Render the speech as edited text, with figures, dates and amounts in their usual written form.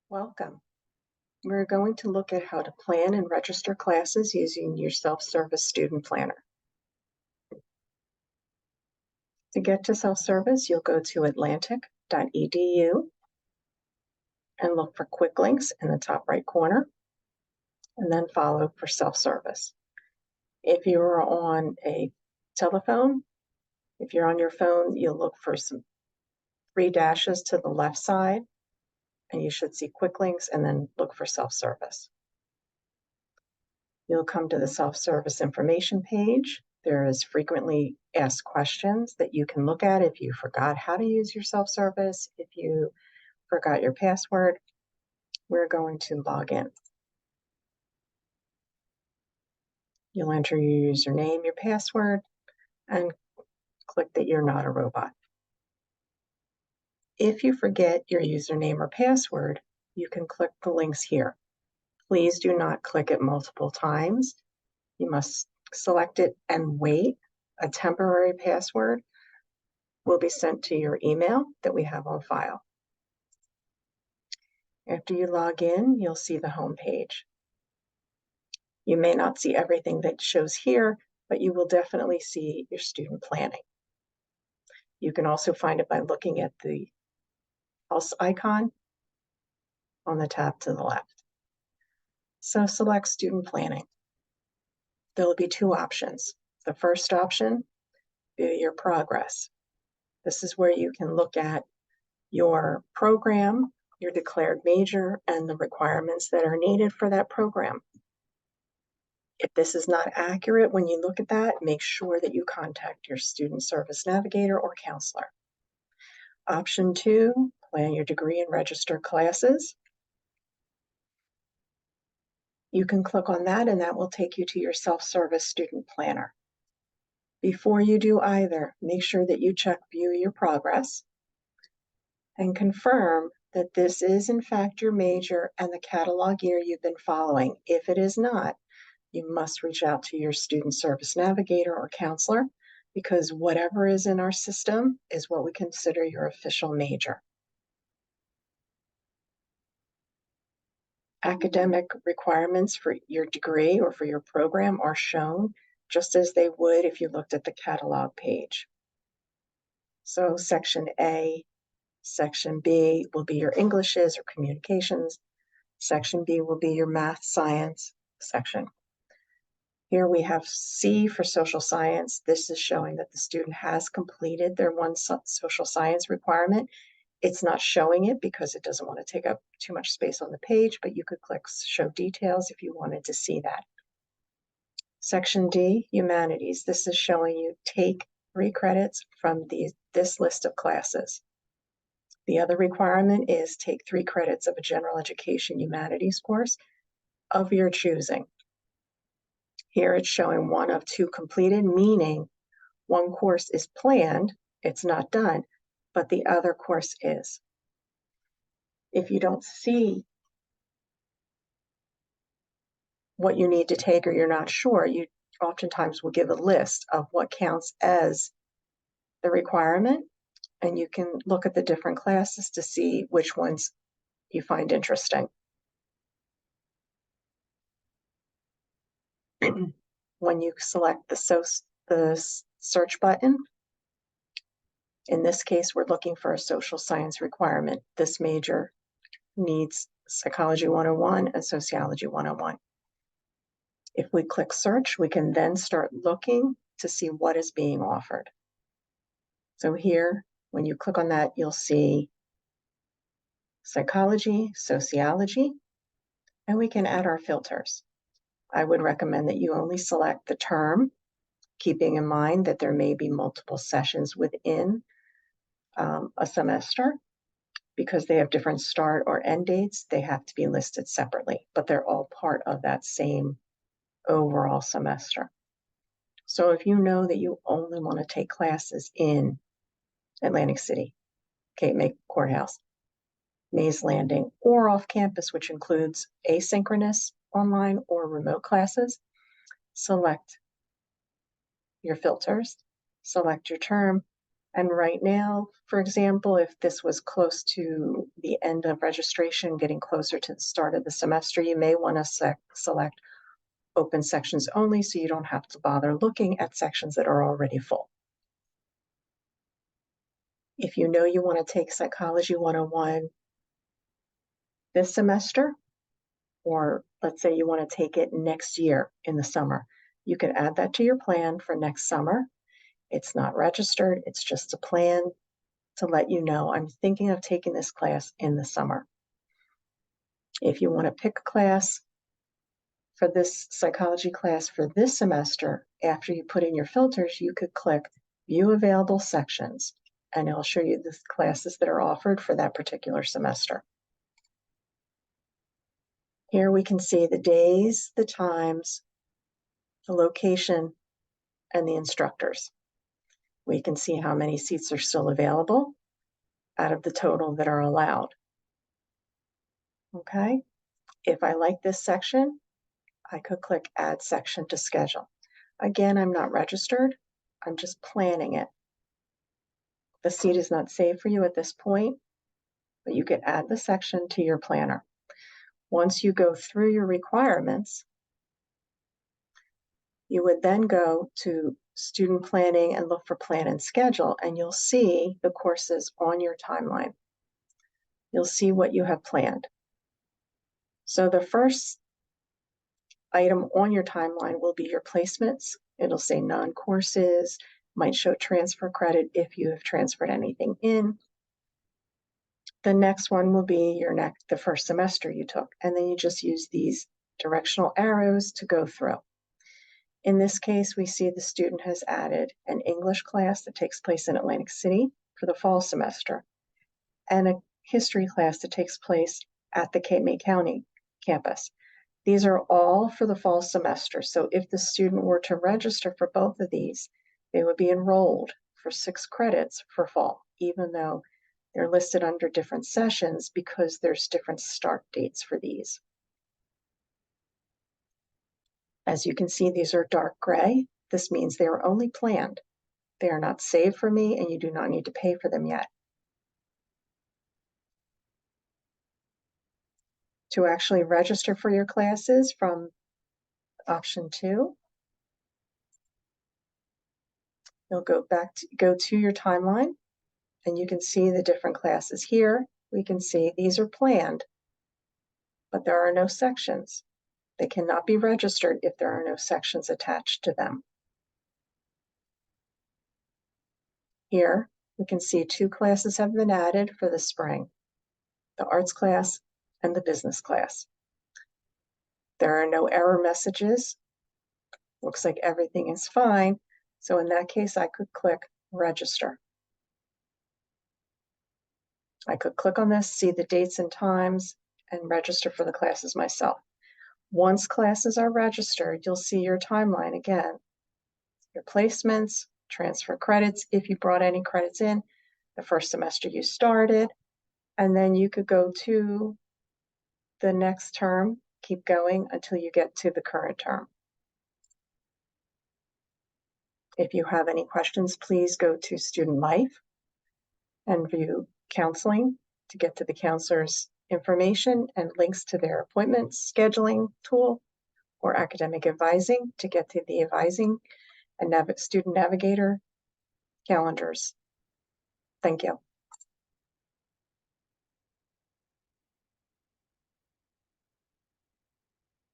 Welcome. We're going to look at how to plan and register classes using your self-service student planner. To get to self-service, you'll go to atlantic.edu and look for quick links in the top right corner, and then follow for self-service. If you are on a telephone, if you're on your phone, you'll look for some 3 dashes to the left side, and you should see quick links and then look for self-service. You'll come to the self-service information page. There is frequently asked questions that you can look at if you forgot how to use your self-service, if you forgot your password. We're going to log in. You'll enter your username, your password, and click that you're not a robot. If you forget your username or password, you can click the links here. Please do not click it multiple times. You must select it and wait. A temporary password will be sent to your email that we have on file. After you log in, you'll see the home page. You may not see everything that shows here, but you will definitely see your student planning. You can also find it by looking at the pulse icon on the tab to the left. So select student planning. There will be 2 options. The first option, view your progress. This is where you can look at your program, your declared major, and the requirements that are needed for that program. If this is not accurate when you look at that, make sure that you contact your student service navigator or counselor. Option 2, plan your degree and register classes. You can click on that and that will take you to your self-service student planner. Before you do either, make sure that you check view your progress and confirm that this is in fact your major and the catalog year you've been following. If it is not, you must reach out to your student service navigator or counselor, because whatever is in our system is what we consider your official major. Academic requirements for your degree or for your program are shown just as they would if you looked at the catalog page. So Section A, Section B will be your Englishes or communications. Section B will be your math science section. Here we have C for social science. This is showing that the student has completed their one social science requirement. It's not showing it because it doesn't want to take up too much space on the page, but you could click show details if you wanted to see that. Section D, humanities. This is showing you take 3 credits from this list of classes. The other requirement is take 3 credits of a general education humanities course of your choosing. Here it's showing 1 of 2 completed, meaning 1 course is planned, it's not done, but the other course is. If you don't see what you need to take or you're not sure, you oftentimes will give a list of what counts as the requirement, and you can look at the different classes to see which ones you find interesting. When you select the search button, in this case, we're looking for a social science requirement. This major needs Psychology 101 and Sociology 101. If we click search, we can then start looking to see what is being offered. So here, when you click on that, you'll see psychology, sociology, and we can add our filters. I would recommend that you only select the term, keeping in mind that there may be multiple sessions within a semester. Because they have different start or end dates, they have to be listed separately, but they're all part of that same overall semester. So if you know that you only want to take classes in Atlantic City, Cape May Courthouse, Mays Landing, or off campus, which includes asynchronous, online, or remote classes, select your filters, select your term, And right now, for example, if this was close to the end of registration, getting closer to the start of the semester, you may want to select open sections only so you don't have to bother looking at sections that are already full. If you know you want to take Psychology 101 this semester, or let's say you want to take it next year in the summer, you can add that to your plan for next summer. It's not registered, it's just a plan to let you know I'm thinking of taking this class in the summer. If you want to pick a class for this psychology class for this semester, after you put in your filters, you could click View Available Sections, and it'll show you the classes that are offered for that particular semester. Here we can see the days, the times, the location, and the instructors. We can see how many seats are still available out of the total that are allowed. Okay, if I like this section, I could click Add Section to Schedule. Again, I'm not registered, I'm just planning it. The seat is not saved for you at this point, but you could add the section to your planner. Once you go through your requirements, you would then go to Student Planning and look for Plan and Schedule, and you'll see the courses on your timeline. You'll see what you have planned. So the first item on your timeline will be your placements. It'll say non-courses, might show transfer credit if you have transferred anything in. The next one will be the first semester you took, and then you just use these directional arrows to go through. In this case, we see the student has added an English class that takes place in Atlantic City for the fall semester, and a history class that takes place at the Cape May County campus. These are all for the fall semester. So if the student were to register for both of these, they would be enrolled for 6 credits for fall, even though they're listed under different sessions because there's different start dates for these. As you can see, these are dark gray. This means they are only planned. They are not saved for me, and you do not need to pay for them yet. To actually register for your classes from option 2, you'll go to your timeline, and you can see the different classes here. We can see these are planned, but there are no sections. They cannot be registered if there are no sections attached to them. Here, we can see 2 classes have been added for the spring, the arts class and the business class. There are no error messages. Looks like everything is fine. So in that case, I could click Register. I could click on this, see the dates and times, and register for the classes myself. Once classes are registered, you'll see your timeline again. Your placements, transfer credits, if you brought any credits in, the first semester you started, and then you could go to the next term, keep going until you get to the current term. If you have any questions, please go to Student Life and view Counseling to get to the counselor's information and links to their appointment scheduling tool, or Academic Advising to get to the advising and Student Navigator calendars. Thank you.